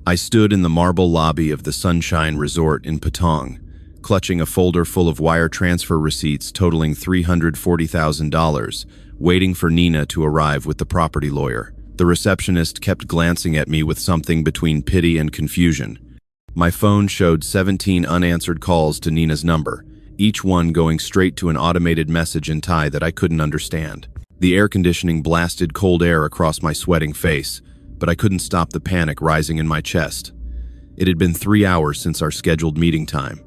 I stood in the marble lobby of the Sunshine Resort in Patong, clutching a folder full of wire transfer receipts totaling $340,000, waiting for Nina to arrive with the property lawyer. The receptionist kept glancing at me with something between pity and confusion. My phone showed 17 unanswered calls to Nina's number, each one going straight to an automated message in Thai that I couldn't understand. The air conditioning blasted cold air across my sweating face, but I couldn't stop the panic rising in my chest. It had been 3 hours since our scheduled meeting time.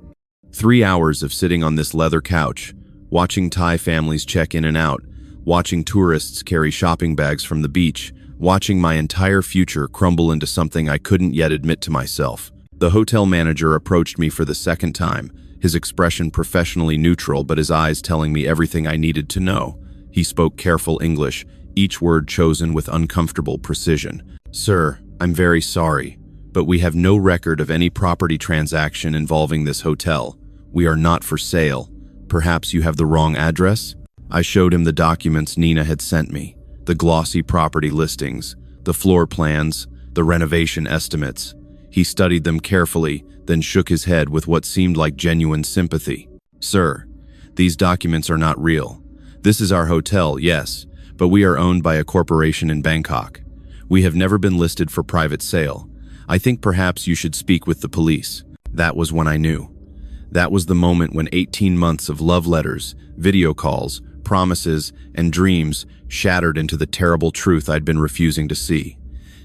3 hours of sitting on this leather couch, watching Thai families check in and out, watching tourists carry shopping bags from the beach, watching my entire future crumble into something I couldn't yet admit to myself. The hotel manager approached me for the second time, his expression professionally neutral but his eyes telling me everything I needed to know. He spoke careful English, each word chosen with uncomfortable precision. "Sir, I'm very sorry, but we have no record of any property transaction involving this hotel. We are not for sale. Perhaps you have the wrong address?" I showed him the documents Nina had sent me, the glossy property listings, the floor plans, the renovation estimates. He studied them carefully, then shook his head with what seemed like genuine sympathy. "Sir, these documents are not real. This is our hotel, yes, but we are owned by a corporation in Bangkok. We have never been listed for private sale. I think perhaps you should speak with the police." That was when I knew. That was the moment when 18 months of love letters, video calls, promises, and dreams shattered into the terrible truth I'd been refusing to see.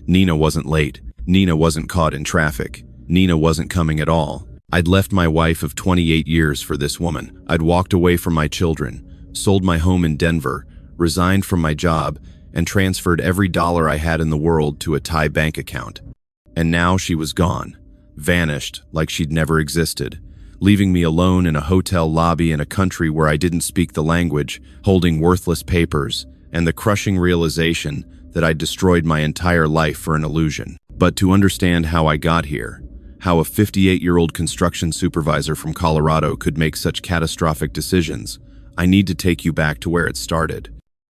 Nina wasn't late. Nina wasn't caught in traffic. Nina wasn't coming at all. I'd left my wife of 28 years for this woman. I'd walked away from my children, sold my home in Denver, resigned from my job, and transferred every dollar I had in the world to a Thai bank account. And now she was gone, vanished like she'd never existed, leaving me alone in a hotel lobby in a country where I didn't speak the language, holding worthless papers, and the crushing realization that I'd destroyed my entire life for an illusion. But to understand how I got here, how a 58-year-old construction supervisor from Colorado could make such catastrophic decisions, I need to take you back to where it started.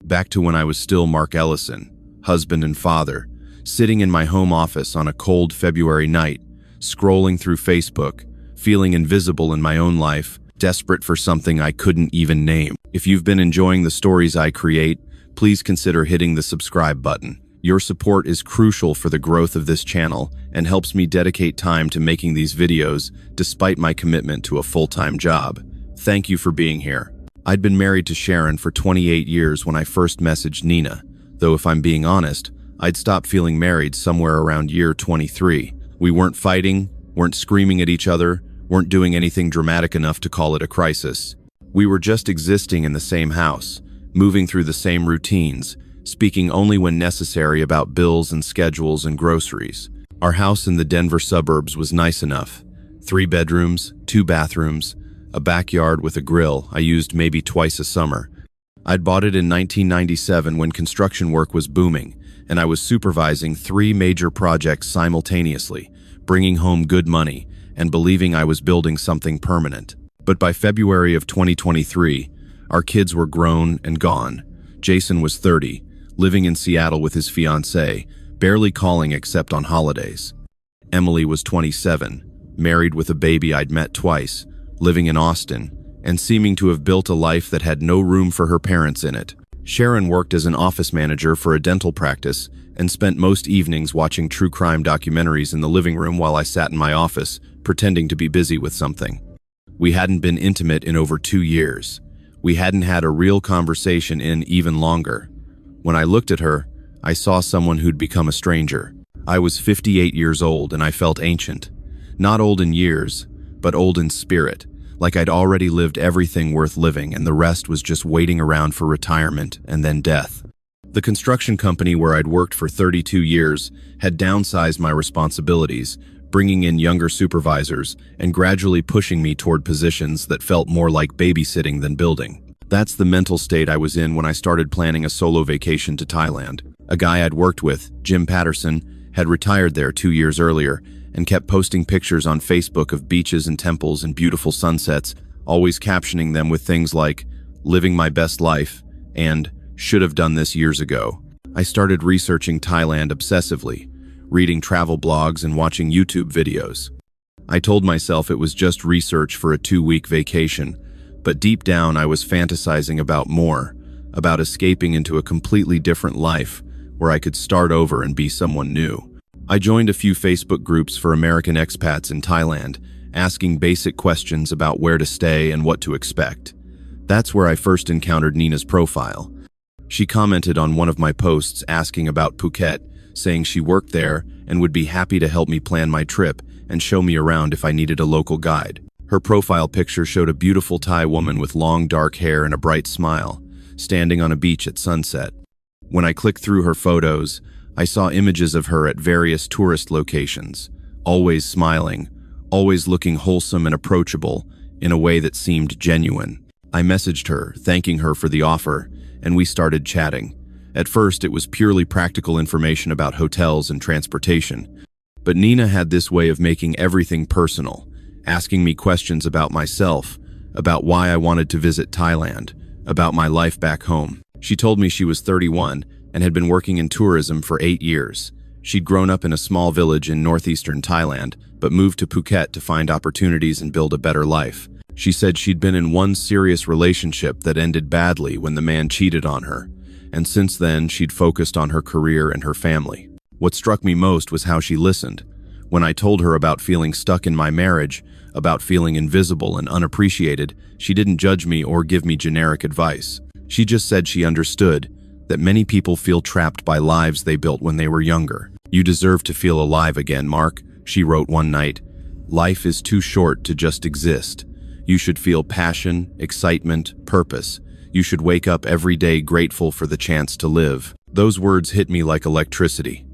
Back to when I was still Mark Ellison, husband and father, sitting in my home office on a cold February night, scrolling through Facebook, feeling invisible in my own life, desperate for something I couldn't even name. If you've been enjoying the stories I create, please consider hitting the subscribe button. Your support is crucial for the growth of this channel and helps me dedicate time to making these videos despite my commitment to a full-time job. Thank you for being here. I'd been married to Sharon for 28 years when I first messaged Nina, though if I'm being honest, I'd stopped feeling married somewhere around year 23. We weren't fighting, weren't screaming at each other, weren't doing anything dramatic enough to call it a crisis. We were just existing in the same house, moving through the same routines, speaking only when necessary about bills and schedules and groceries. Our house in the Denver suburbs was nice enough. 3 bedrooms, 2 bathrooms, a backyard with a grill I used maybe twice a summer. I'd bought it in 1997 when construction work was booming, and I was supervising 3 major projects simultaneously, bringing home good money and believing I was building something permanent. But by February of 2023, our kids were grown and gone. Jason was 30, living in Seattle with his fiancée, barely calling except on holidays. Emily was 27, married with a baby I'd met twice, living in Austin, and seeming to have built a life that had no room for her parents in it. Sharon worked as an office manager for a dental practice and spent most evenings watching true crime documentaries in the living room while I sat in my office, pretending to be busy with something. We hadn't been intimate in over 2 years. We hadn't had a real conversation in even longer. When I looked at her, I saw someone who'd become a stranger. I was 58 years old and I felt ancient. Not old in years, but old in spirit, like I'd already lived everything worth living and the rest was just waiting around for retirement and then death. The construction company where I'd worked for 32 years had downsized my responsibilities, bringing in younger supervisors and gradually pushing me toward positions that felt more like babysitting than building. That's the mental state I was in when I started planning a solo vacation to Thailand. A guy I'd worked with, Jim Patterson, had retired there 2 years earlier and kept posting pictures on Facebook of beaches and temples and beautiful sunsets, always captioning them with things like, "Living my best life," and "Should have done this years ago." I started researching Thailand obsessively, reading travel blogs and watching YouTube videos. I told myself it was just research for a 2-week vacation, but deep down I was fantasizing about more, about escaping into a completely different life where I could start over and be someone new. I joined a few Facebook groups for American expats in Thailand, asking basic questions about where to stay and what to expect. That's where I first encountered Nina's profile. She commented on one of my posts asking about Phuket, saying she worked there and would be happy to help me plan my trip and show me around if I needed a local guide. Her profile picture showed a beautiful Thai woman with long dark hair and a bright smile, standing on a beach at sunset. When I clicked through her photos, I saw images of her at various tourist locations, always smiling, always looking wholesome and approachable in a way that seemed genuine. I messaged her, thanking her for the offer, and we started chatting. At first, it was purely practical information about hotels and transportation, but Nina had this way of making everything personal, asking me questions about myself, about why I wanted to visit Thailand, about my life back home. She told me she was 31 and had been working in tourism for 8 years. She'd grown up in a small village in northeastern Thailand, but moved to Phuket to find opportunities and build a better life. She said she'd been in one serious relationship that ended badly when the man cheated on her, and since then she'd focused on her career and her family. What struck me most was how she listened. When I told her about feeling stuck in my marriage, about feeling invisible and unappreciated, she didn't judge me or give me generic advice. She just said she understood that many people feel trapped by lives they built when they were younger. "You deserve to feel alive again, Mark," she wrote one night. "Life is too short to just exist. You should feel passion, excitement, purpose. You should wake up every day grateful for the chance to live." Those words hit me like electricity.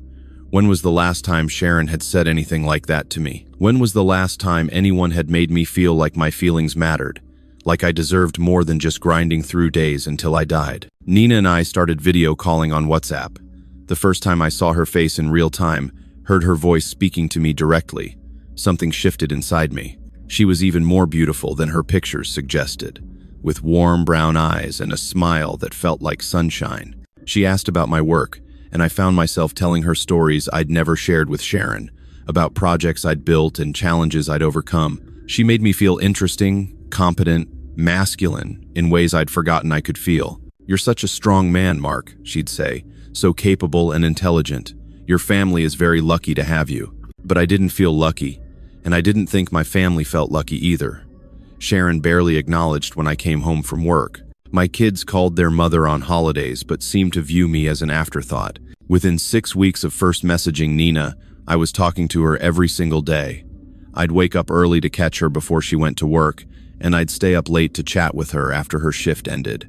When was the last time Sharon had said anything like that to me? When was the last time anyone had made me feel like my feelings mattered? Like I deserved more than just grinding through days until I died. Nina and I started video calling on WhatsApp. The first time I saw her face in real time, heard her voice speaking to me directly, something shifted inside me. She was even more beautiful than her pictures suggested, with warm brown eyes and a smile that felt like sunshine. She asked about my work, and I found myself telling her stories I'd never shared with Sharon, about projects I'd built and challenges I'd overcome. She made me feel interesting, competent, masculine in ways I'd forgotten I could feel. "You're such a strong man, Mark," she'd say, "so capable and intelligent. Your family is very lucky to have you." But I didn't feel lucky, and I didn't think my family felt lucky either. Sharon barely acknowledged when I came home from work. My kids called their mother on holidays but seemed to view me as an afterthought. Within 6 weeks of first messaging Nina, I was talking to her every single day. I'd wake up early to catch her before she went to work, and I'd stay up late to chat with her after her shift ended.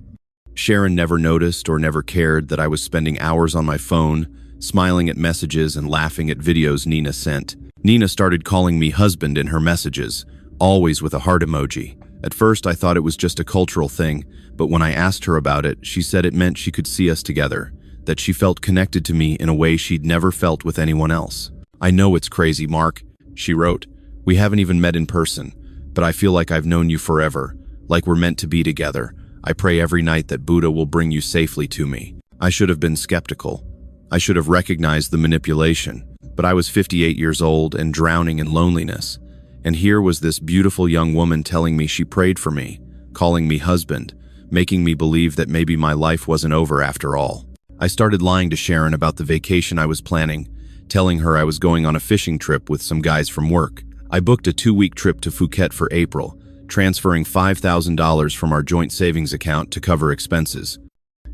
Sharon never noticed or never cared that I was spending hours on my phone, smiling at messages and laughing at videos Nina sent. Nina started calling me husband in her messages, always with a heart emoji. At first I thought it was just a cultural thing, but when I asked her about it, she said it meant she could see us together, that she felt connected to me in a way she'd never felt with anyone else. "I know it's crazy, Mark," she wrote. "We haven't even met in person, but I feel like I've known you forever, like we're meant to be together. I pray every night that Buddha will bring you safely to me." I should have been skeptical. I should have recognized the manipulation, but I was 58 years old and drowning in loneliness. And here was this beautiful young woman telling me she prayed for me, calling me husband, making me believe that maybe my life wasn't over after all. I started lying to Sharon about the vacation I was planning, telling her I was going on a fishing trip with some guys from work. I booked a 2-week trip to Phuket for April, transferring $5,000 from our joint savings account to cover expenses.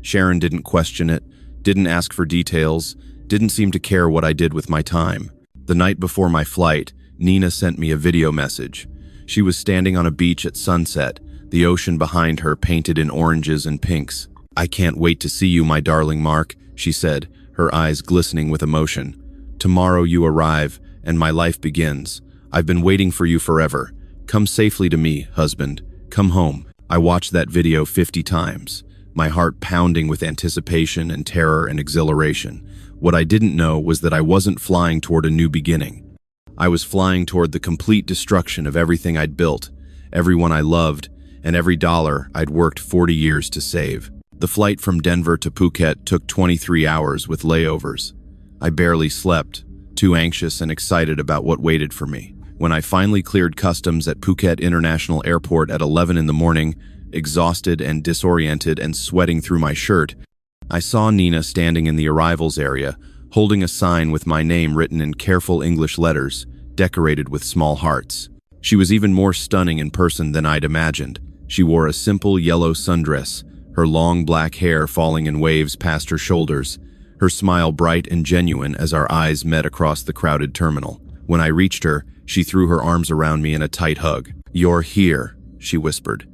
Sharon didn't question it, didn't ask for details, didn't seem to care what I did with my time. The night before my flight, Nina sent me a video message. She was standing on a beach at sunset, the ocean behind her painted in oranges and pinks. "I can't wait to see you, my darling Mark," she said, her eyes glistening with emotion. "Tomorrow you arrive, and my life begins. I've been waiting for you forever. Come safely to me, husband. Come home." I watched that video 50 times, my heart pounding with anticipation and terror and exhilaration. What I didn't know was that I wasn't flying toward a new beginning. I was flying toward the complete destruction of everything I'd built, everyone I loved, and every dollar I'd worked 40 years to save. The flight from Denver to Phuket took 23 hours with layovers. I barely slept, too anxious and excited about what waited for me. When I finally cleared customs at Phuket International Airport at 11 in the morning, exhausted and disoriented and sweating through my shirt, I saw Nina standing in the arrivals area, holding a sign with my name written in careful English letters, decorated with small hearts. She was even more stunning in person than I'd imagined. She wore a simple yellow sundress, her long black hair falling in waves past her shoulders, her smile bright and genuine as our eyes met across the crowded terminal. When I reached her, she threw her arms around me in a tight hug. "You're here," she whispered.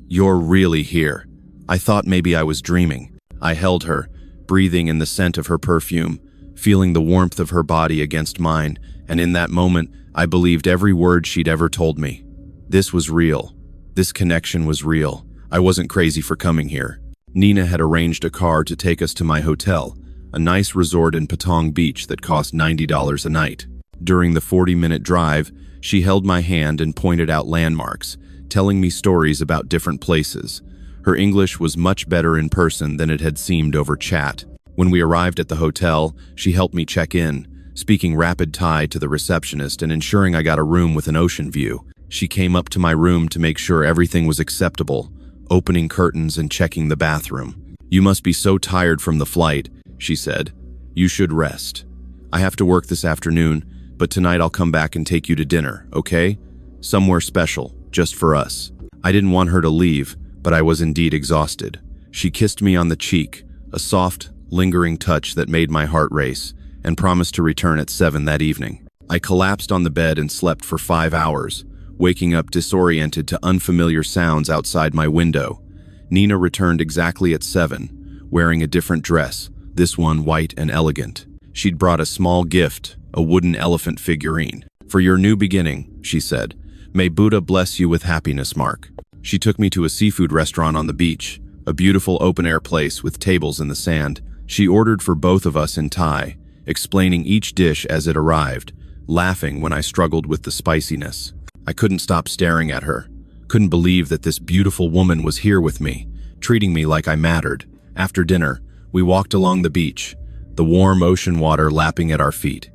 "You're really here." I thought maybe I was dreaming. I held her, breathing in the scent of her perfume, feeling the warmth of her body against mine, and in that moment, I believed every word she'd ever told me. This was real. This connection was real. I wasn't crazy for coming here. Nina had arranged a car to take us to my hotel, a nice resort in Patong Beach that cost $90 a night. During the 40-minute drive, she held my hand and pointed out landmarks, telling me stories about different places. Her English was much better in person than it had seemed over chat. When we arrived at the hotel, she helped me check in, speaking rapid Thai to the receptionist and ensuring I got a room with an ocean view. She came up to my room to make sure everything was acceptable, opening curtains and checking the bathroom. "You must be so tired from the flight," she said. "You should rest. I have to work this afternoon, but tonight I'll come back and take you to dinner, okay? Somewhere special, just for us." I didn't want her to leave, but I was indeed exhausted. She kissed me on the cheek, a soft, lingering touch that made my heart race, and promised to return at 7 that evening. I collapsed on the bed and slept for 5 hours, waking up disoriented to unfamiliar sounds outside my window. Nina returned exactly at 7, wearing a different dress, this one white and elegant. She'd brought a small gift, a wooden elephant figurine. "For your new beginning," she said. "May Buddha bless you with happiness, Mark." She took me to a seafood restaurant on the beach, a beautiful open-air place with tables in the sand. She ordered for both of us in Thai, explaining each dish as it arrived, laughing when I struggled with the spiciness. I couldn't stop staring at her, couldn't believe that this beautiful woman was here with me, treating me like I mattered. After dinner, we walked along the beach, the warm ocean water lapping at our feet.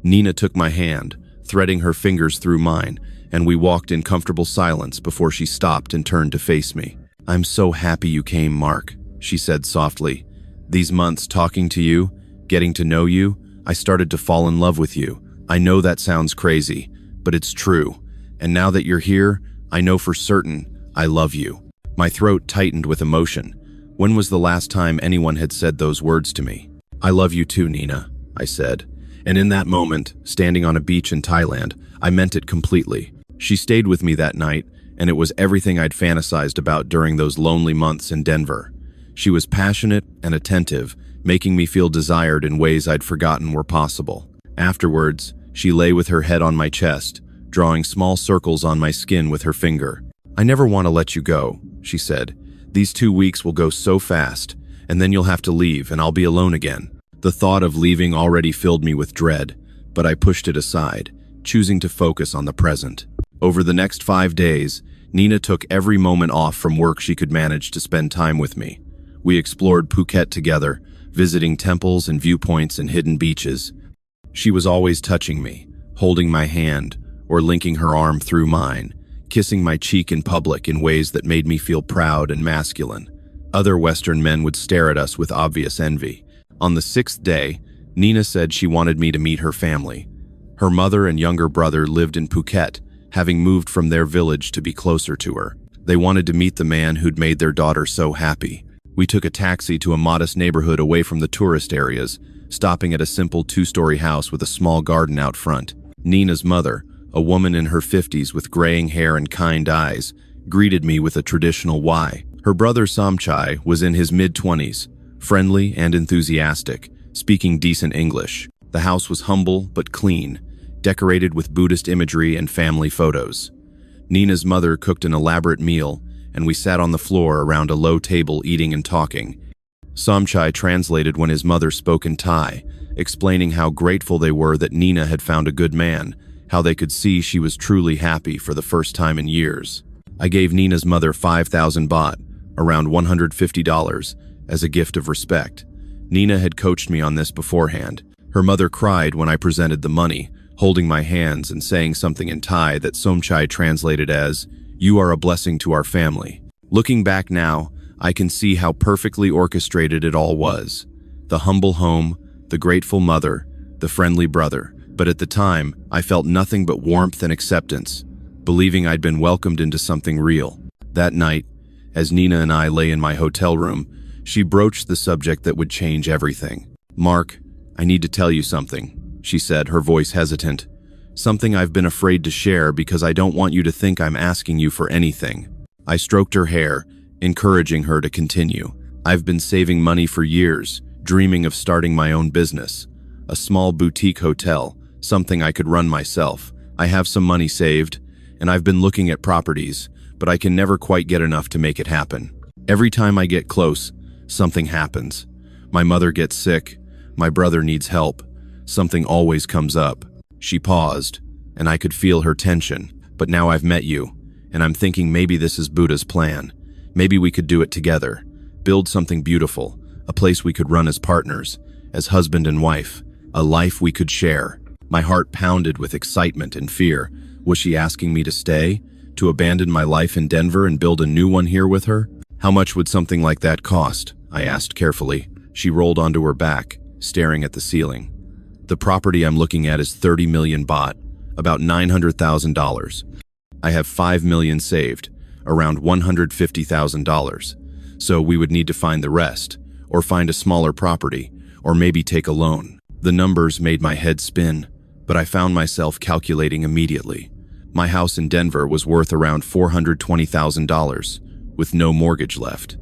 Nina took my hand, threading her fingers through mine, and we walked in comfortable silence before she stopped and turned to face me. "I'm so happy you came, Mark," she said softly. "These months talking to you, getting to know you, I started to fall in love with you. I know that sounds crazy, but it's true. And now that you're here, I know for certain I love you." My throat tightened with emotion. When was the last time anyone had said those words to me? "I love you too, Nina," I said. And in that moment, standing on a beach in Thailand, I meant it completely. She stayed with me that night, and it was everything I'd fantasized about during those lonely months in Denver. She was passionate and attentive, making me feel desired in ways I'd forgotten were possible. Afterwards, she lay with her head on my chest, drawing small circles on my skin with her finger. "I never want to let you go," she said. "These 2 weeks will go so fast, and then you'll have to leave, and I'll be alone again." The thought of leaving already filled me with dread, but I pushed it aside, choosing to focus on the present. Over the next 5 days, Nina took every moment off from work she could manage to spend time with me. We explored Phuket together, visiting temples and viewpoints and hidden beaches. She was always touching me, holding my hand, or linking her arm through mine, kissing my cheek in public in ways that made me feel proud and masculine. Other Western men would stare at us with obvious envy. On the 6th day, Nina said she wanted me to meet her family. Her mother and younger brother lived in Phuket, having moved from their village to be closer to her. They wanted to meet the man who'd made their daughter so happy. We took a taxi to a modest neighborhood away from the tourist areas, stopping at a simple 2-story house with a small garden out front. Nina's mother, a woman in her 50s with graying hair and kind eyes, greeted me with a traditional Y. Her brother Samchai was in his mid-20s, friendly and enthusiastic, speaking decent English. The house was humble but clean, decorated with Buddhist imagery and family photos. Nina's mother cooked an elaborate meal, and we sat on the floor around a low table eating and talking. Samchai translated when his mother spoke in Thai, explaining how grateful they were that Nina had found a good man, how they could see she was truly happy for the first time in years. I gave Nina's mother 5,000 baht, around $150, as a gift of respect. Nina had coached me on this beforehand, Her mother cried when I presented the money, holding my hands and saying something in Thai that Somchai translated as, "You are a blessing to our family." Looking back now, I can see how perfectly orchestrated it all was. The humble home, the grateful mother, the friendly brother. But at the time, I felt nothing but warmth and acceptance, believing I'd been welcomed into something real. That night, as Nina and I lay in my hotel room, she broached the subject that would change everything. "Mark, I need to tell you something," she said, her voice hesitant. "Something I've been afraid to share because I don't want you to think I'm asking you for anything." I stroked her hair, encouraging her to continue. "I've been saving money for years, dreaming of starting my own business. A small boutique hotel, something I could run myself. I have some money saved, and I've been looking at properties, but I can never quite get enough to make it happen. Every time I get close, something happens. My mother gets sick, my brother needs help. Something always comes up." She paused, and I could feel her tension. "But now I've met you, and I'm thinking maybe this is Buddha's plan. Maybe we could do it together, build something beautiful, a place we could run as partners, as husband and wife, a life we could share." My heart pounded with excitement and fear. Was she asking me to stay? To abandon my life in Denver and build a new one here with her? "How much would something like that cost?" I asked carefully. She rolled onto her back, staring at the ceiling. "The property I'm looking at is 30 million baht, about $900,000. I have 5 million saved, around $150,000. So we would need to find the rest, or find a smaller property, or maybe take a loan." The numbers made my head spin, but I found myself calculating immediately. My house in Denver was worth around $420,000, with no mortgage left.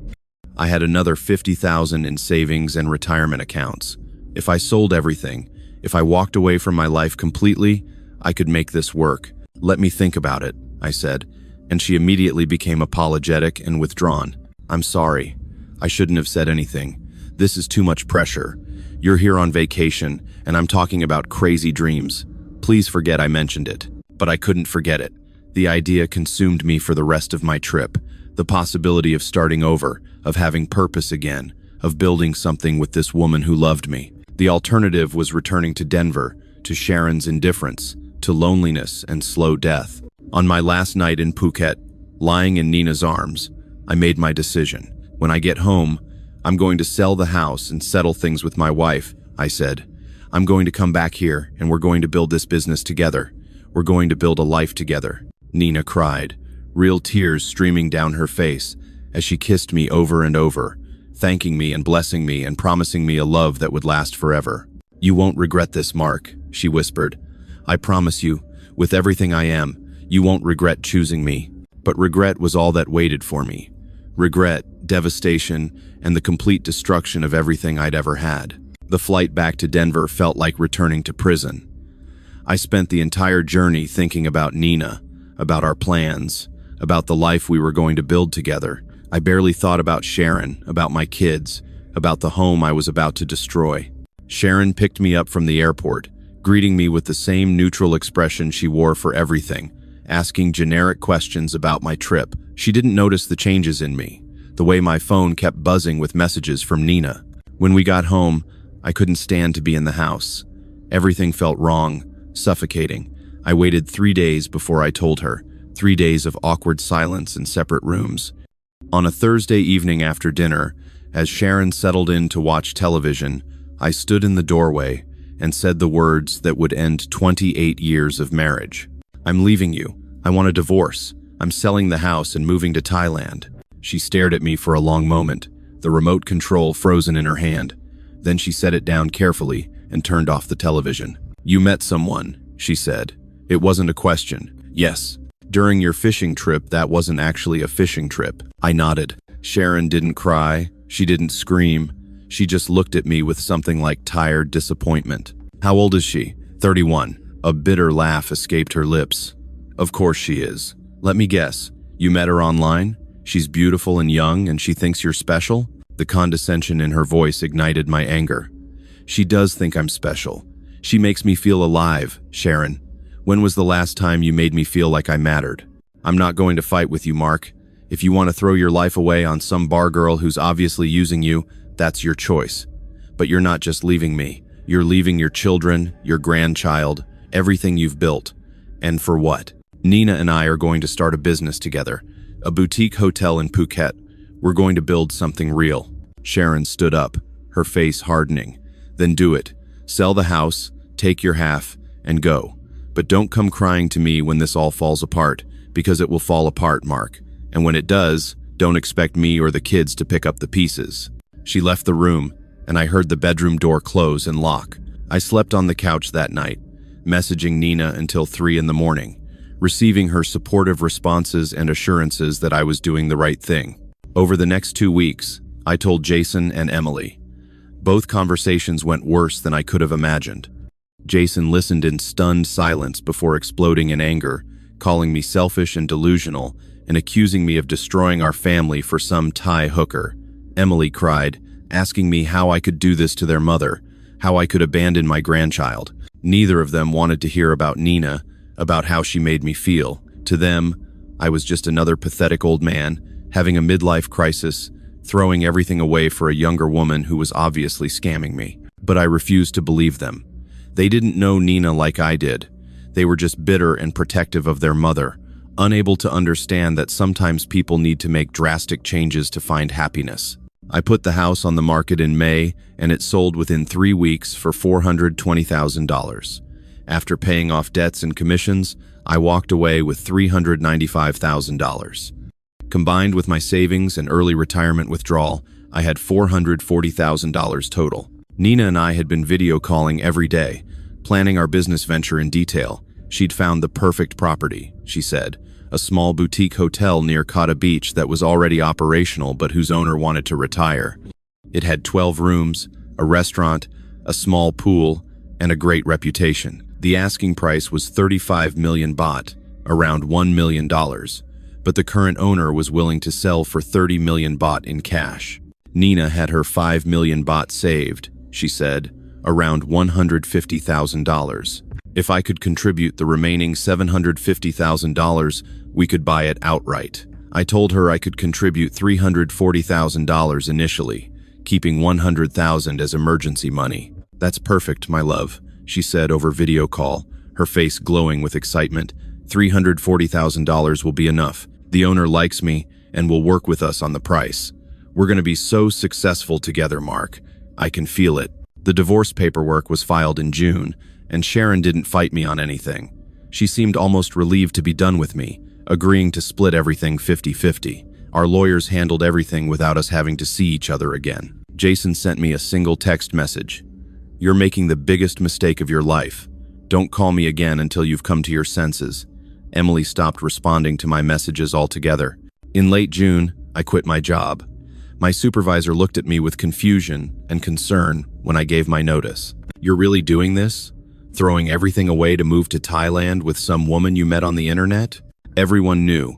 I had another $50,000 in savings and retirement accounts. If I sold everything, if I walked away from my life completely, I could make this work. "Let me think about it," I said, and she immediately became apologetic and withdrawn. "I'm sorry. I shouldn't have said anything. This is too much pressure. You're here on vacation, and I'm talking about crazy dreams. Please forget I mentioned it." But I couldn't forget it. The idea consumed me for the rest of my trip. The possibility of starting over, of having purpose again, of building something with this woman who loved me. The alternative was returning to Denver, to Sharon's indifference, to loneliness and slow death. On my last night in Phuket, lying in Nina's arms, I made my decision. "When I get home, I'm going to sell the house and settle things with my wife," I said. "I'm going to come back here, and we're going to build this business together. We're going to build a life together." Nina cried, real tears streaming down her face as she kissed me over and over, thanking me and blessing me and promising me a love that would last forever. "You won't regret this, Mark," she whispered. "I promise you, with everything I am, you won't regret choosing me." But regret was all that waited for me. Regret, devastation, and the complete destruction of everything I'd ever had. The flight back to Denver felt like returning to prison. I spent the entire journey thinking about Nina, about our plans, about the life we were going to build together. I barely thought about Sharon, about my kids, about the home I was about to destroy. Sharon picked me up from the airport, greeting me with the same neutral expression she wore for everything, asking generic questions about my trip. She didn't notice the changes in me, the way my phone kept buzzing with messages from Nina. When we got home, I couldn't stand to be in the house. Everything felt wrong, suffocating. I waited 3 days before I told her, 3 days of awkward silence in separate rooms. On a Thursday evening after dinner, as Sharon settled in to watch television, I stood in the doorway and said the words that would end 28 years of marriage. "I'm leaving you. I want a divorce. I'm selling the house and moving to Thailand." She stared at me for a long moment, the remote control frozen in her hand. Then she set it down carefully and turned off the television. "You met someone," she said. It wasn't a question. "Yes. During your fishing trip, that wasn't actually a fishing trip." I nodded. Sharon didn't cry. She didn't scream. She just looked at me with something like tired disappointment. "How old is she?" 31. A bitter laugh escaped her lips. "Of course she is. Let me guess. You met her online? She's beautiful and young, and she thinks you're special?" The condescension in her voice ignited my anger. "She does think I'm special. She makes me feel alive, Sharon. When was the last time you made me feel like I mattered? I'm not going to fight with you, Mark. If you want to throw your life away on some bar girl who's obviously using you, that's your choice. But you're not just leaving me. You're leaving your children, your grandchild, everything you've built. And for what? Nina and I are going to start a business together. A boutique hotel in Phuket. We're going to build something real. Sharon stood up, her face hardening. Then do it. Sell the house, take your half, and go. But don't come crying to me when this all falls apart, because it will fall apart, Mark. And when it does, don't expect me or the kids to pick up the pieces. She left the room, and I heard the bedroom door close and lock. I slept on the couch that night, messaging Nina until 3 in the morning, receiving her supportive responses and assurances that I was doing the right thing. Over the next 2 weeks, I told Jason and Emily. Both conversations went worse than I could have imagined. Jason listened in stunned silence before exploding in anger, calling me selfish and delusional, and accusing me of destroying our family for some Thai hooker. Emily cried, asking me how I could do this to their mother, how I could abandon my grandchild. Neither of them wanted to hear about Nina, about how she made me feel. To them, I was just another pathetic old man, having a midlife crisis, throwing everything away for a younger woman who was obviously scamming me. But I refused to believe them. They didn't know Nina like I did. They were just bitter and protective of their mother, unable to understand that sometimes people need to make drastic changes to find happiness. I put the house on the market in May, and it sold within 3 weeks for $420,000. After paying off debts and commissions, I walked away with $395,000. Combined with my savings and early retirement withdrawal, I had $440,000 total. Nina and I had been video calling every day, planning our business venture in detail. She'd found the perfect property, she said, a small boutique hotel near Kata Beach that was already operational but whose owner wanted to retire. It had 12 rooms, a restaurant, a small pool, and a great reputation. The asking price was 35 million baht, around $1 million, but the current owner was willing to sell for 30 million baht in cash. Nina had her 5 million baht saved, she said, around $150,000. If I could contribute the remaining $750,000, we could buy it outright. I told her I could contribute $340,000 initially, keeping $100,000 as emergency money. That's perfect, my love, she said over video call, her face glowing with excitement. $340,000 will be enough. The owner likes me and will work with us on the price. We're going to be so successful together, Mark. I can feel it. The divorce paperwork was filed in June, and Sharon didn't fight me on anything. She seemed almost relieved to be done with me, agreeing to split everything 50-50. Our lawyers handled everything without us having to see each other again. Jason sent me a single text message. "You're making the biggest mistake of your life. Don't call me again until you've come to your senses." Emily stopped responding to my messages altogether. In late June, I quit my job. My supervisor looked at me with confusion and concern when I gave my notice. "You're really doing this? Throwing everything away to move to Thailand with some woman you met on the internet?" Everyone knew.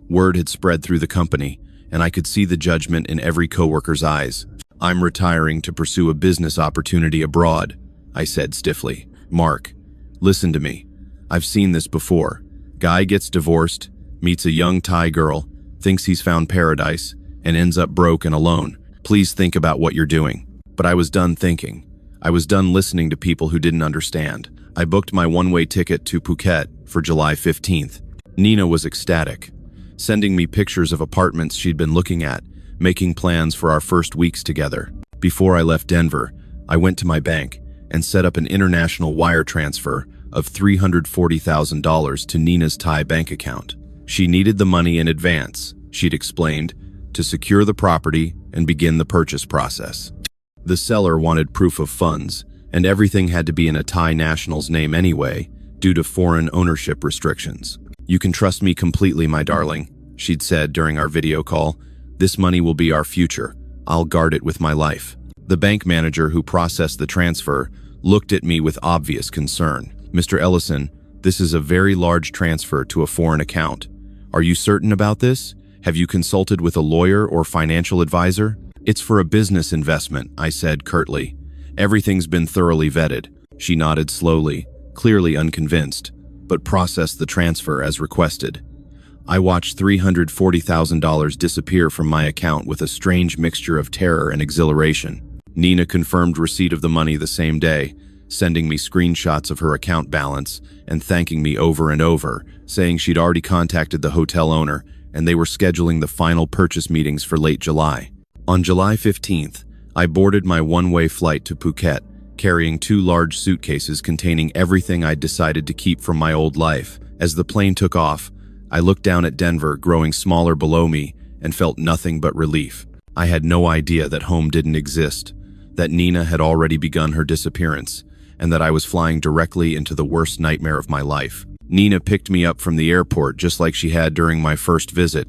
Word had spread through the company, and I could see the judgment in every coworker's eyes. "I'm retiring to pursue a business opportunity abroad," I said stiffly. "Mark, listen to me. I've seen this before. Guy gets divorced, meets a young Thai girl, thinks he's found paradise, and ends up broke and alone. Please think about what you're doing." But I was done thinking. I was done listening to people who didn't understand. I booked my one-way ticket to Phuket for July 15th. Nina was ecstatic, sending me pictures of apartments she'd been looking at, making plans for our first weeks together. Before I left Denver, I went to my bank and set up an international wire transfer of $340,000 to Nina's Thai bank account. She needed the money in advance, she'd explained, to secure the property and begin the purchase process. The seller wanted proof of funds, and everything had to be in a Thai national's name anyway, due to foreign ownership restrictions. "You can trust me completely, my darling," she'd said during our video call. "This money will be our future. I'll guard it with my life." The bank manager who processed the transfer looked at me with obvious concern. "Mr. Ellison, this is a very large transfer to a foreign account. Are you certain about this? Have you consulted with a lawyer or financial advisor?" "It's for a business investment," I said curtly. "Everything's been thoroughly vetted." She nodded slowly, clearly unconvinced, but processed the transfer as requested. I watched $340,000 disappear from my account with a strange mixture of terror and exhilaration. Nina confirmed receipt of the money the same day, sending me screenshots of her account balance and thanking me over and over, saying she'd already contacted the hotel owner and they were scheduling the final purchase meetings for late July. On July 15th, I boarded my one-way flight to Phuket, carrying 2 large suitcases containing everything I'd decided to keep from my old life. As the plane took off, I looked down at Denver growing smaller below me and felt nothing but relief. I had no idea that home didn't exist, that Nina had already begun her disappearance, and that I was flying directly into the worst nightmare of my life. Nina picked me up from the airport just like she had during my first visit,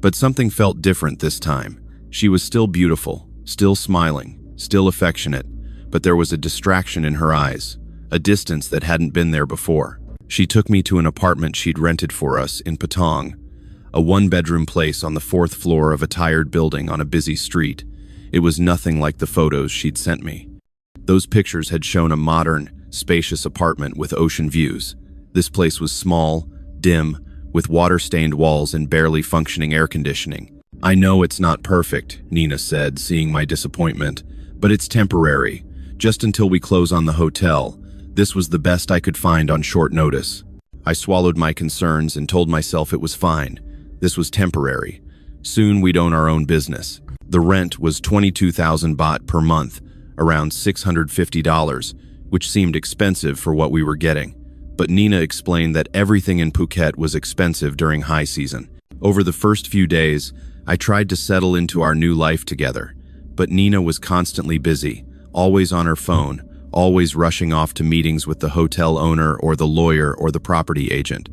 but something felt different this time. She was still beautiful, still smiling, still affectionate, but there was a distraction in her eyes, a distance that hadn't been there before. She took me to an apartment she'd rented for us in Pattaya, a 1-bedroom place on the 4th floor of a tired building on a busy street. It was nothing like the photos she'd sent me. Those pictures had shown a modern, spacious apartment with ocean views. This place was small, dim, with water-stained walls and barely functioning air conditioning. "I know it's not perfect," Nina said, seeing my disappointment, "but it's temporary, just until we close on the hotel. This was the best I could find on short notice." I swallowed my concerns and told myself it was fine. This was temporary. Soon we'd own our own business. The rent was 22,000 baht per month, around $650, which seemed expensive for what we were getting. But Nina explained that everything in Phuket was expensive during high season. Over the first few days, I tried to settle into our new life together, but Nina was constantly busy, always on her phone, always rushing off to meetings with the hotel owner or the lawyer or the property agent.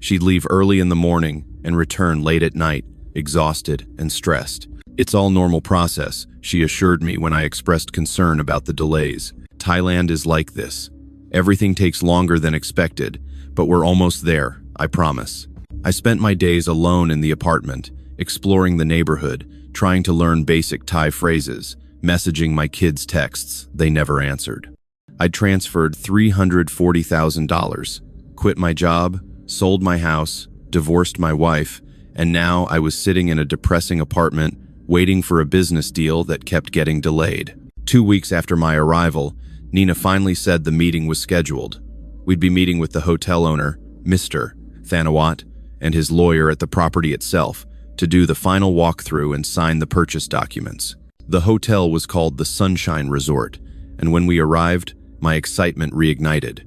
She'd leave early in the morning and return late at night, exhausted and stressed. "It's all normal process," she assured me when I expressed concern about the delays. "Thailand is like this. Everything takes longer than expected, but we're almost there, I promise." I spent my days alone in the apartment, exploring the neighborhood, trying to learn basic Thai phrases, messaging my kids' texts they never answered. I transferred $340,000, quit my job, sold my house, divorced my wife, and now I was sitting in a depressing apartment waiting for a business deal that kept getting delayed. 2 weeks after my arrival, Nina finally said the meeting was scheduled. We'd be meeting with the hotel owner, Mr. Thanawat, and his lawyer at the property itself to do the final walkthrough and sign the purchase documents. The hotel was called the Sunshine Resort, and when we arrived, my excitement reignited.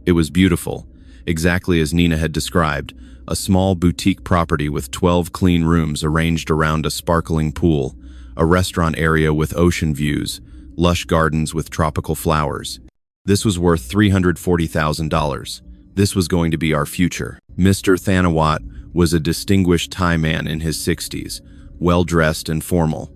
It was beautiful, exactly as Nina had described, a small boutique property with 12 clean rooms arranged around a sparkling pool, a restaurant area with ocean views, lush gardens with tropical flowers. This was worth $340,000. This was going to be our future. Mr. Thanawat was a distinguished Thai man in his 60s, well-dressed and formal.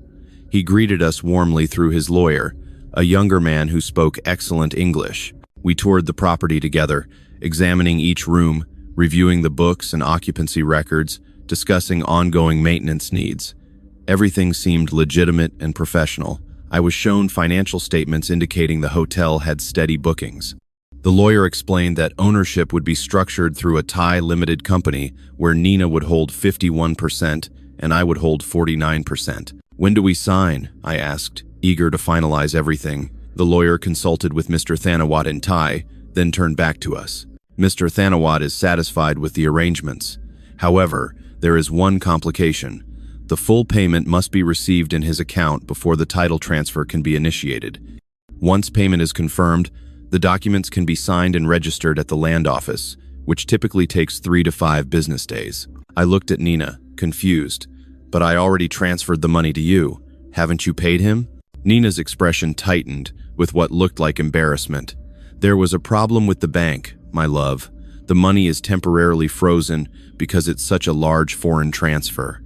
He greeted us warmly through his lawyer, a younger man who spoke excellent English. We toured the property together, examining each room, reviewing the books and occupancy records, discussing ongoing maintenance needs. Everything seemed legitimate and professional. I was shown financial statements indicating the hotel had steady bookings. The lawyer explained that ownership would be structured through a Thai limited company where Nina would hold 51% and I would hold 49%. "When do we sign?" I asked, eager to finalize everything. The lawyer consulted with Mr. Thanawat in Thai, then turned back to us. "Mr. Thanawat is satisfied with the arrangements. However, there is one complication. The full payment must be received in his account before the title transfer can be initiated. Once payment is confirmed, the documents can be signed and registered at the land office, which typically takes 3 to 5 business days." I looked at Nina, confused. "But I already transferred the money to you. Haven't you paid him?" Nina's expression tightened with what looked like embarrassment. "There was a problem with the bank, my love. The money is temporarily frozen because it's such a large foreign transfer.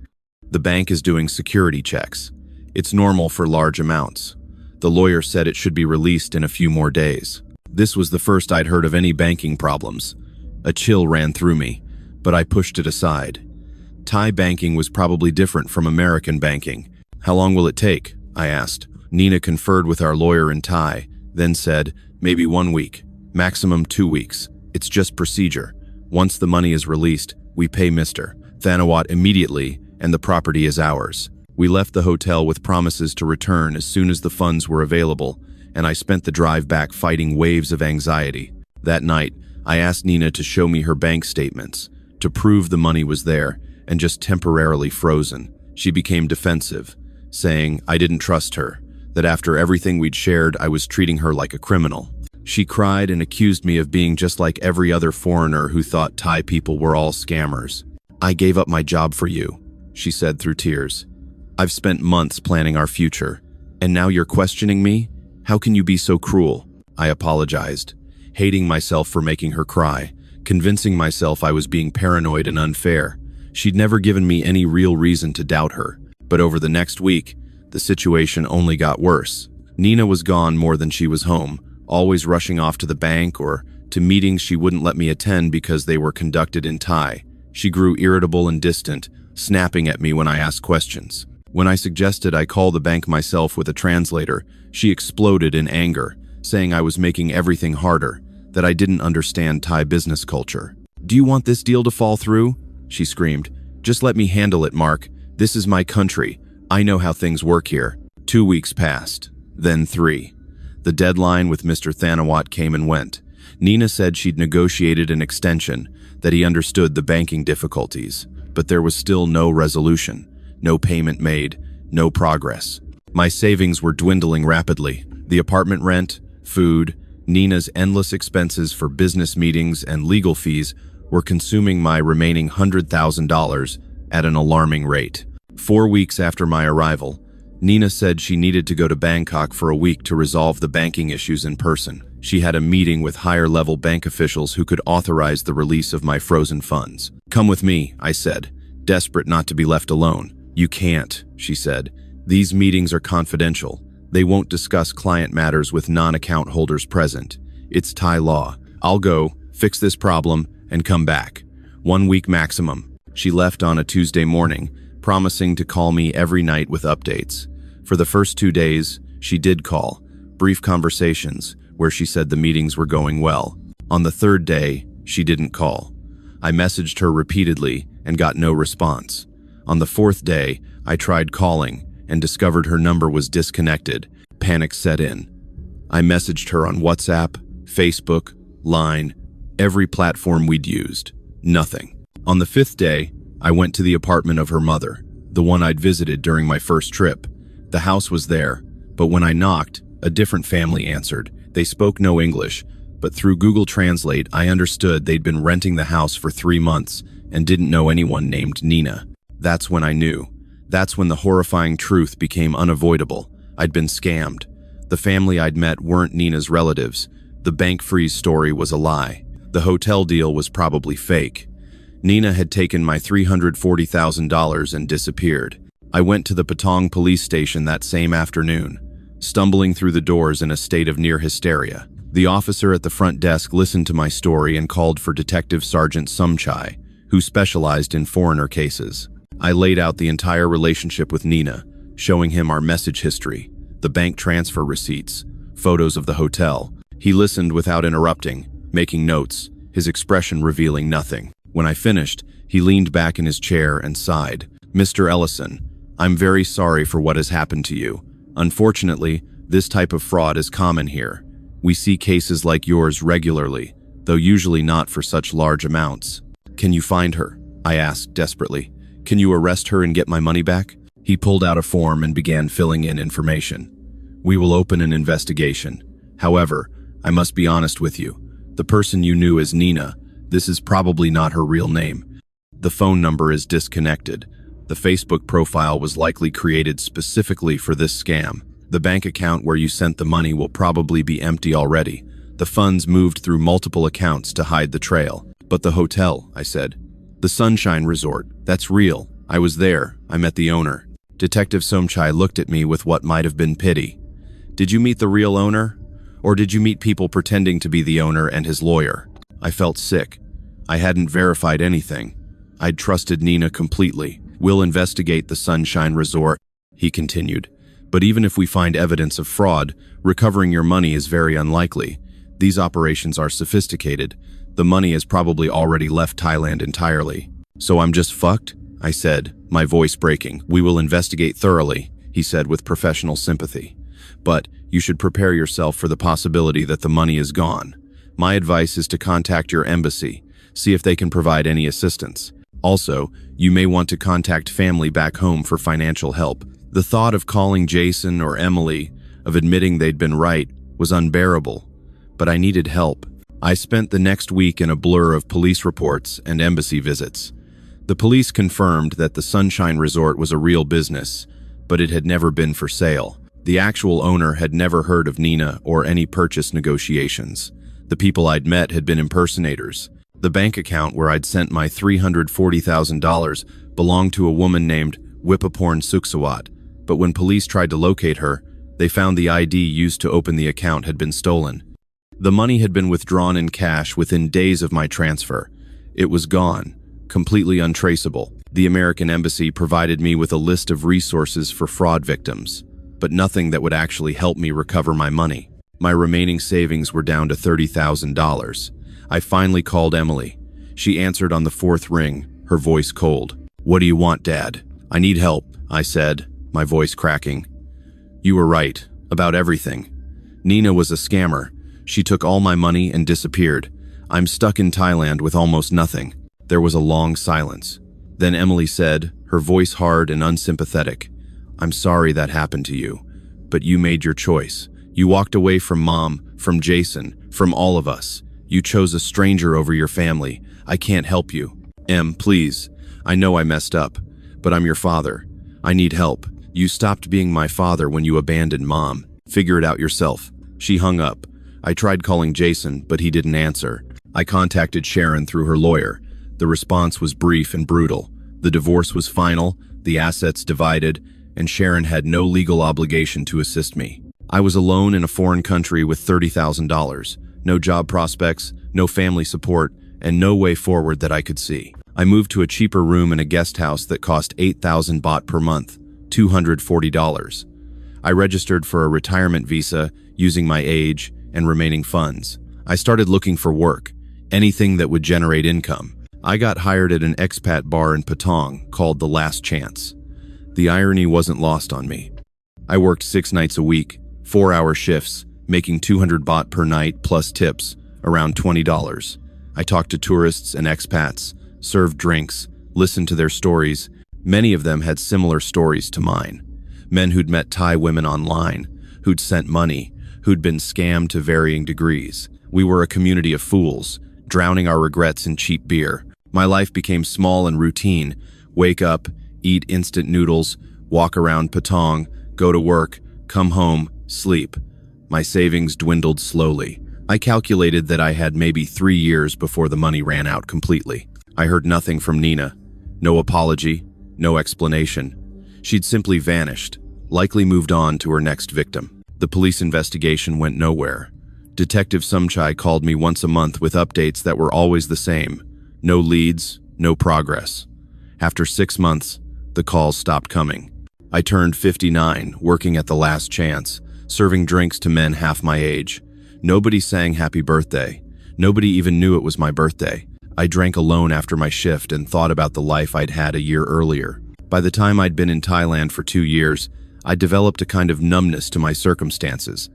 The bank is doing security checks. It's normal for large amounts. The lawyer said it should be released in a few more days." This was the first I'd heard of any banking problems. A chill ran through me, but I pushed it aside. Thai banking was probably different from American banking. "How long will it take?" I asked. Nina conferred with our lawyer in Thai, then said, "Maybe 1 week, maximum 2 weeks. It's just procedure. Once the money is released, we pay Mr. Thanawat immediately, and the property is ours." We left the hotel with promises to return as soon as the funds were available, and I spent the drive back fighting waves of anxiety. That night, I asked Nina to show me her bank statements, to prove the money was there and just temporarily frozen. She became defensive, saying I didn't trust her, that after everything we'd shared, I was treating her like a criminal. She cried and accused me of being just like every other foreigner who thought Thai people were all scammers. I gave up my job for you, she said through tears. I've spent months planning our future, and now you're questioning me? How can you be so cruel? I apologized, hating myself for making her cry, convincing myself I was being paranoid and unfair. She'd never given me any real reason to doubt her, but over the next week, the situation only got worse. Nina was gone more than she was home, always rushing off to the bank or to meetings she wouldn't let me attend because they were conducted in Thai. She grew irritable and distant, snapping at me when I asked questions. When I suggested I call the bank myself with a translator, she exploded in anger, saying I was making everything harder, that I didn't understand Thai business culture. "Do you want this deal to fall through?" she screamed. "Just let me handle it, Mark. This is my country. I know how things work here." 2 weeks passed, then 3. The deadline with Mr. Thanawat came and went. Nina said she'd negotiated an extension, that he understood the banking difficulties, but there was still no resolution, no payment made, no progress. My savings were dwindling rapidly. The apartment rent, food, Nina's endless expenses for business meetings and legal fees were consuming my remaining $100,000 at an alarming rate. 4 weeks after my arrival, Nina said she needed to go to Bangkok for a week to resolve the banking issues in person. She had a meeting with higher-level bank officials who could authorize the release of my frozen funds. "Come with me," I said, desperate not to be left alone. "You can't," she said. "These meetings are confidential. They won't discuss client matters with non-account holders present. It's Thai law. I'll go, fix this problem, and come back. 1 week maximum." She left on a Tuesday morning, promising to call me every night with updates. For the first 2 days, she did call, brief conversations, where she said the meetings were going well. On the 3rd day, she didn't call. I messaged her repeatedly and got no response. On the 4th day, I tried calling and discovered her number was disconnected. Panic set in. I messaged her on WhatsApp, Facebook, Line, every platform we'd used. Nothing. On the 5th day, I went to the apartment of her mother, the one I'd visited during my first trip. The house was there, but when I knocked, a different family answered. They spoke no English, but through Google Translate, I understood they'd been renting the house for 3 months and didn't know anyone named Nina. That's when I knew. That's when the horrifying truth became unavoidable. I'd been scammed. The family I'd met weren't Nina's relatives. The bank freeze story was a lie. The hotel deal was probably fake. Nina had taken my $340,000 and disappeared. I went to the Patong police station that same afternoon, stumbling through the doors in a state of near hysteria. The officer at the front desk listened to my story and called for Detective Sergeant Sumchai, who specialized in foreigner cases. I laid out the entire relationship with Nina, showing him our message history, the bank transfer receipts, photos of the hotel. He listened without interrupting, making notes, his expression revealing nothing. When I finished, he leaned back in his chair and sighed. "Mr. Ellison, I'm very sorry for what has happened to you. Unfortunately, this type of fraud is common here. We see cases like yours regularly, though usually not for such large amounts." "Can you find her?" I asked desperately. "Can you arrest her and get my money back?" He pulled out a form and began filling in information. "We will open an investigation. However, I must be honest with you. The person you knew as Nina, this is probably not her real name. The phone number is disconnected. The Facebook profile was likely created specifically for this scam. The bank account where you sent the money will probably be empty already. The funds moved through multiple accounts to hide the trail." "But the hotel," I said. "The Sunshine Resort, that's real. I was there. I met the owner." Detective Somchai looked at me with what might have been pity. "Did you meet the real owner? Or did you meet people pretending to be the owner and his lawyer?" I felt sick. I hadn't verified anything. I'd trusted Nina completely. "We'll investigate the Sunshine Resort," he continued. "But even if we find evidence of fraud, recovering your money is very unlikely. These operations are sophisticated. The money has probably already left Thailand entirely." "So I'm just fucked?" I said, my voice breaking. We will investigate thoroughly, he said with professional sympathy. But you should prepare yourself for the possibility that the money is gone. My advice is to contact your embassy, see if they can provide any assistance. Also, you may want to contact family back home for financial help. The thought of calling Jason or Emily, of admitting they'd been right, was unbearable, but I needed help. I spent the next week in a blur of police reports and embassy visits. The police confirmed that the Sunshine Resort was a real business, but it had never been for sale. The actual owner had never heard of Nina or any purchase negotiations. The people I'd met had been impersonators. The bank account where I'd sent my $340,000 belonged to a woman named Whippaporn Suksawat, but when police tried to locate her, they found the ID used to open the account had been stolen. The money had been withdrawn in cash within days of my transfer. It was gone, completely untraceable. The American embassy provided me with a list of resources for fraud victims, but nothing that would actually help me recover my money. My remaining savings were down to $30,000. I finally called Emily. She answered on the fourth ring, her voice cold. "What do you want, Dad?" "I need help," I said, my voice cracking. "You were right, about everything. Nina was a scammer. She took all my money and disappeared. I'm stuck in Thailand with almost nothing." There was a long silence. Then Emily said, her voice hard and unsympathetic, "I'm sorry that happened to you, but you made your choice. You walked away from Mom, from Jason, from all of us. You chose a stranger over your family. I can't help you. Em, please. I know I messed up, but I'm your father. I need help. You stopped being my father when you abandoned Mom. Figure it out yourself." She hung up. I tried calling Jason, but he didn't answer. I contacted Sharon through her lawyer. The response was brief and brutal. The divorce was final, the assets divided, and Sharon had no legal obligation to assist me. I was alone in a foreign country with $30,000, no job prospects, no family support, and no way forward that I could see. I moved to a cheaper room in a guest house that cost 8,000 baht per month, $240. I registered for a retirement visa using my age and remaining funds. I started looking for work, anything that would generate income. I got hired at an expat bar in Patong called The Last Chance. The irony wasn't lost on me. I worked 6 nights a week, 4-hour shifts, making 200 baht per night plus tips, around $20. I talked to tourists and expats, served drinks, listened to their stories. Many of them had similar stories to mine. Men who'd met Thai women online, who'd sent money, who'd been scammed to varying degrees. We were a community of fools, drowning our regrets in cheap beer. My life became small and routine. Wake up, eat instant noodles, walk around Patong, go to work, come home, sleep. My savings dwindled slowly. I calculated that I had maybe 3 years before the money ran out completely. I heard nothing from Nina. No apology, no explanation. She'd simply vanished, likely moved on to her next victim. The police investigation went nowhere. Detective Sumchai called me once a month with updates that were always the same. No leads, no progress. After 6 months, the calls stopped coming. I turned 59, working at The Last Chance, serving drinks to men half my age. Nobody sang happy birthday. Nobody even knew it was my birthday. I drank alone after my shift and thought about the life I'd had a year earlier. By the time I'd been in Thailand for 2 years, I developed a kind of numbness to my circumstances.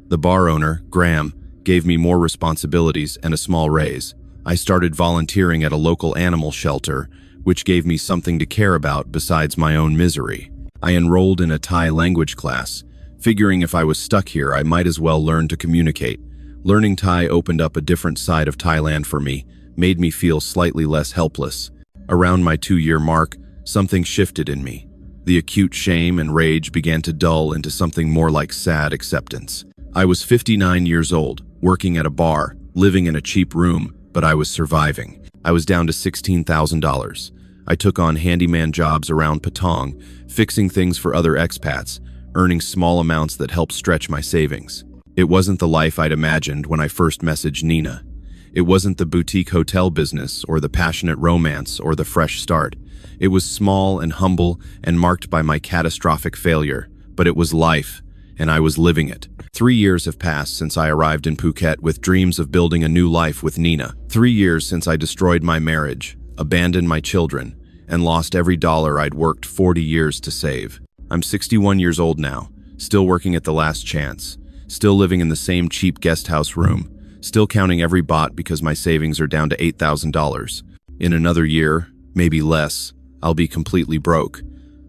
The bar owner, Graham, gave me more responsibilities and a small raise. I started volunteering at a local animal shelter, which gave me something to care about besides my own misery. I enrolled in a Thai language class, figuring if I was stuck here, I might as well learn to communicate. Learning Thai opened up a different side of Thailand for me, made me feel slightly less helpless. Around my 2-year mark, something shifted in me. The acute shame and rage began to dull into something more like sad acceptance. I was 59 years old, working at a bar, living in a cheap room, but I was surviving. I was down to $16,000. I took on handyman jobs around Patong, fixing things for other expats, earning small amounts that helped stretch my savings. It wasn't the life I'd imagined when I first messaged Nina. It wasn't the boutique hotel business or the passionate romance or the fresh start. It was small and humble and marked by my catastrophic failure, but it was life, and I was living it. 3 years have passed since I arrived in Phuket with dreams of building a new life with Nina. 3 years since I destroyed my marriage, abandoned my children, and lost every dollar I'd worked 40 years to save. I'm 61 years old now, still working at the last chance, still living in the same cheap guest house room, still counting every baht because my savings are down to $8,000. In another year, maybe less, I'll be completely broke.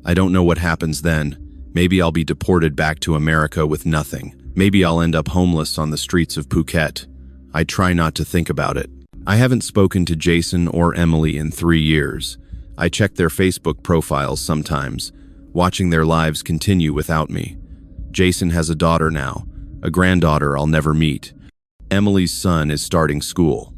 I don't know what happens then. Maybe I'll be deported back to America with nothing. Maybe I'll end up homeless on the streets of Phuket. I try not to think about it. I haven't spoken to Jason or Emily in 3 years. I check their Facebook profiles sometimes, watching their lives continue without me. Jason has a daughter now, a granddaughter I'll never meet. Emily's son is starting school.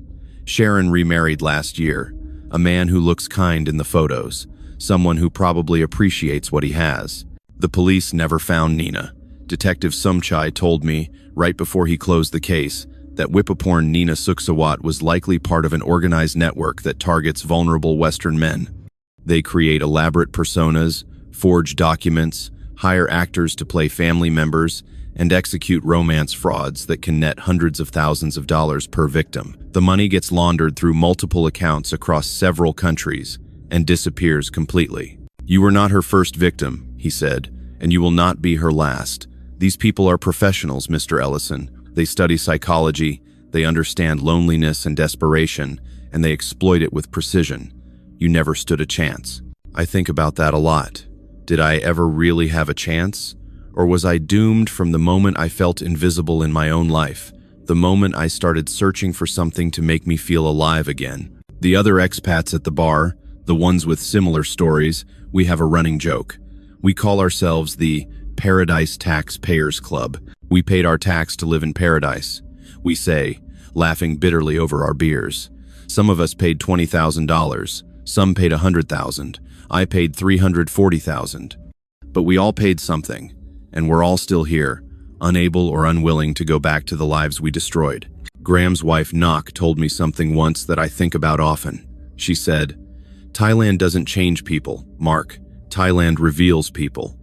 Sharon remarried last year, a man who looks kind in the photos, someone who probably appreciates what he has. The police never found Nina. Detective Sumchai told me, right before he closed the case, that Whippaporn Nina Suksawat was likely part of an organized network that targets vulnerable Western men. They create elaborate personas, forge documents, hire actors to play family members, and execute romance frauds that can net hundreds of thousands of dollars per victim. The money gets laundered through multiple accounts across several countries and disappears completely. You were not her first victim, he said, and you will not be her last. These people are professionals, Mr. Ellison. They study psychology, they understand loneliness and desperation, and they exploit it with precision. You never stood a chance. I think about that a lot. Did I ever really have a chance? Or was I doomed from the moment I felt invisible in my own life, the moment I started searching for something to make me feel alive again? The other expats at the bar, the ones with similar stories, we have a running joke. We call ourselves the Paradise Taxpayers Club. We paid our tax to live in paradise, we say, laughing bitterly over our beers. Some of us paid $20,000, some paid $100,000, I paid $340,000. But we all paid something, and we're all still here, unable or unwilling to go back to the lives we destroyed. Graham's wife, Nok, told me something once that I think about often. She said, "Thailand doesn't change people, Mark. Thailand reveals people.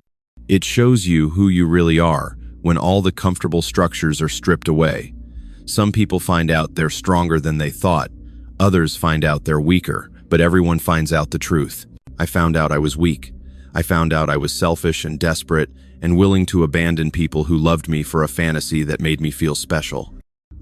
It shows you who you really are when all the comfortable structures are stripped away. Some people find out they're stronger than they thought. Others find out they're weaker, but everyone finds out the truth. I found out I was weak. I found out I was selfish and desperate and willing to abandon people who loved me for a fantasy that made me feel special.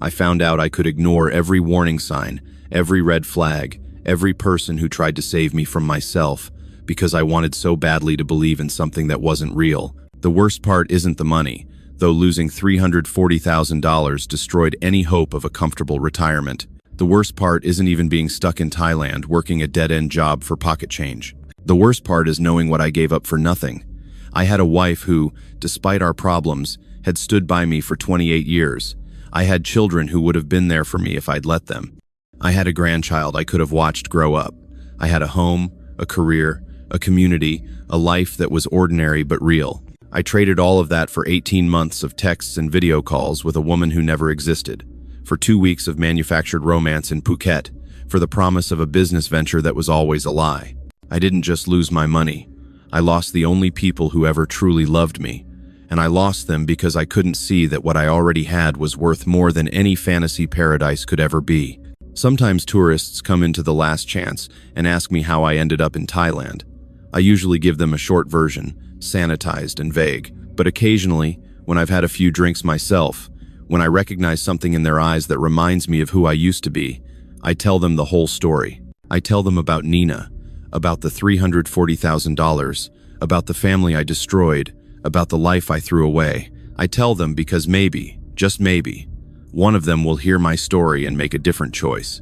I found out I could ignore every warning sign, every red flag, every person who tried to save me from myself, because I wanted so badly to believe in something that wasn't real. The worst part isn't the money, though losing $340,000 destroyed any hope of a comfortable retirement. The worst part isn't even being stuck in Thailand working a dead-end job for pocket change. The worst part is knowing what I gave up for nothing. I had a wife who, despite our problems, had stood by me for 28 years. I had children who would have been there for me if I'd let them. I had a grandchild I could have watched grow up. I had a home, a career, a community, a life that was ordinary but real. I traded all of that for 18 months of texts and video calls with a woman who never existed, for 2 weeks of manufactured romance in Phuket, for the promise of a business venture that was always a lie. I didn't just lose my money. I lost the only people who ever truly loved me, and I lost them because I couldn't see that what I already had was worth more than any fantasy paradise could ever be. Sometimes tourists come into the last chance and ask me how I ended up in Thailand. I usually give them a short version, sanitized and vague, but occasionally, when I've had a few drinks myself, when I recognize something in their eyes that reminds me of who I used to be, I tell them the whole story. I tell them about Nina, about the $340,000, about the family I destroyed, about the life I threw away. I tell them because maybe, just maybe, one of them will hear my story and make a different choice.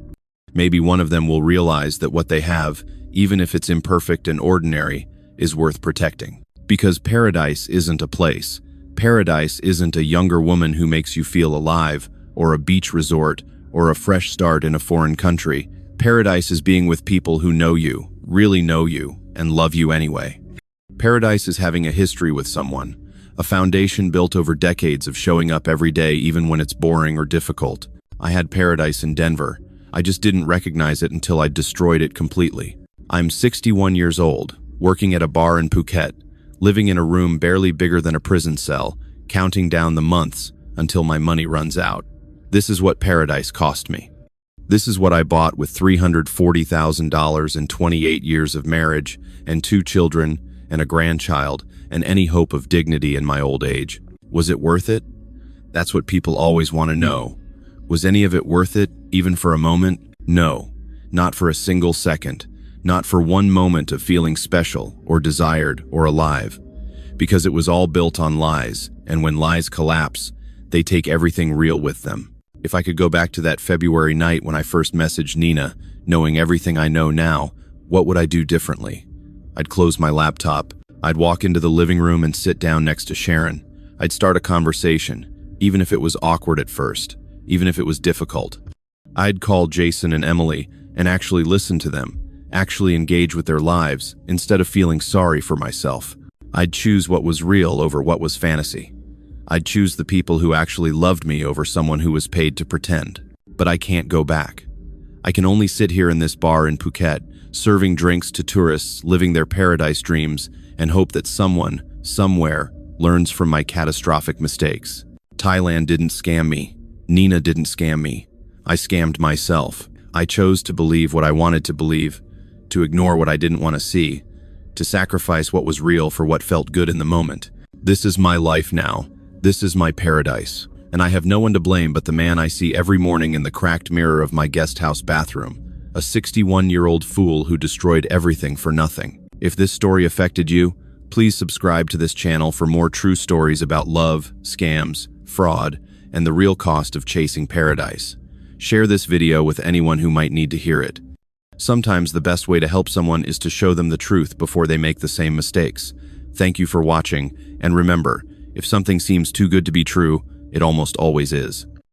Maybe one of them will realize that what they have, even if it's imperfect and ordinary, is worth protecting. Because paradise isn't a place. Paradise isn't a younger woman who makes you feel alive, or a beach resort, or a fresh start in a foreign country. Paradise is being with people who know you, really know you, and love you anyway. Paradise is having a history with someone, a foundation built over decades of showing up every day even when it's boring or difficult. I had paradise in Denver. I just didn't recognize it until I'd destroyed it completely. I'm 61 years old, working at a bar in Phuket, living in a room barely bigger than a prison cell, counting down the months until my money runs out. This is what paradise cost me. This is what I bought with $340,000 and 28 years of marriage and 2 children and a grandchild and any hope of dignity in my old age. Was it worth it? That's what people always want to know. Was any of it worth it, even for a moment? No, not for a single second. Not for one moment of feeling special or desired or alive. Because it was all built on lies, and when lies collapse, they take everything real with them. If I could go back to that February night when I first messaged Nina, knowing everything I know now, what would I do differently? I'd close my laptop. I'd walk into the living room and sit down next to Sharon. I'd start a conversation, even if it was awkward at first, even if it was difficult. I'd call Jason and Emily and actually listen to them, actually engage with their lives instead of feeling sorry for myself. I'd choose what was real over what was fantasy. I'd choose the people who actually loved me over someone who was paid to pretend. But I can't go back. I can only sit here in this bar in Phuket, serving drinks to tourists, living their paradise dreams, and hope that someone, somewhere, learns from my catastrophic mistakes. Thailand didn't scam me. Nina didn't scam me. I scammed myself. I chose to believe what I wanted to believe, to ignore what I didn't want to see, to sacrifice what was real for what felt good in the moment. This is my life now. This is my paradise. And I have no one to blame but the man I see every morning in the cracked mirror of my guest house bathroom, a 61-year-old fool who destroyed everything for nothing. If this story affected you, please subscribe to this channel for more true stories about love, scams, fraud, and the real cost of chasing paradise. Share this video with anyone who might need to hear it. Sometimes the best way to help someone is to show them the truth before they make the same mistakes. Thank you for watching, and remember, if something seems too good to be true, it almost always is.